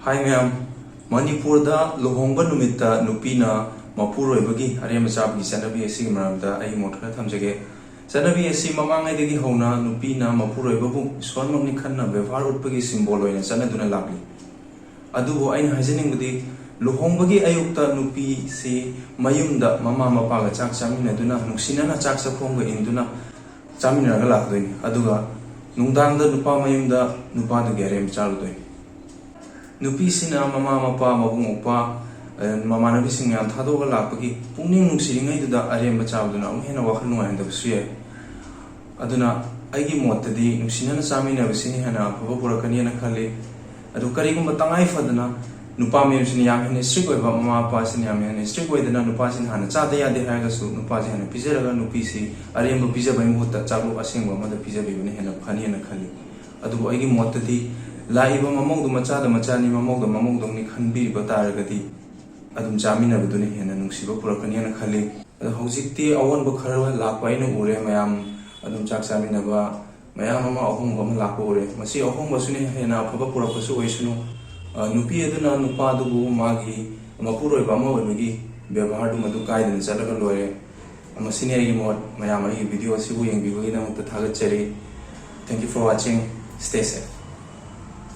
Hi ma'am, Manipurda luhongba numitta nupina mapuroibagi aremachapgi chanabi asi maramda ai mothra thamjage chanabi asi mamangai degi hona nupina mapuroibabu sonmamni khanna ବ୍ୟବहार utpagi symbol oina chanaduna lakli adubo aina hajeningbudi luhongbagi ayukta nupi si mayumda mama mapaga chak chaminaduna nuksinana chak sakhongga induna chaminaraga lakdoini aduga nungdangda nupa mayumda nupa du gerem chaludoini nupi sina mama mapa mabung opa mama nabi sing yam thado ga lakpagi pungning nungsiringai duda aremba chabduna amhena wakhal nuainda bsuye aduna aigi mottadi nungsinana chamina bisini hana phaba purakani na khali adu karigumba tangai fadana nupa mem sini yam hene strict oiba mama apa sini yam hene strict oidana nupa sin hana chada yade haga su nupa sin hana pijaraga nupi si aremba pijabai mutta chabu asengba mada pijabai bani hena khani na khali adu aigi mottadi laiba mamong macha da machani mamong ni khanbi bataragadi adum jamina buduni hena nungsiba purakani na khali hojikti awon ba khara lakpai na ure mayam adum chak samina ba mayam ma ahong ba lakpo ure masi ahong ba suni hena phaba purapasu oisunu nupi aduna nupa du magi mapuroi ba ma oibagi ବ୍ୟବहार du madu kai den chalaga lore masini ai mod mayam ai video sibu yengbi gi na mutta thagat chari. Thank you for watching. Stay safe.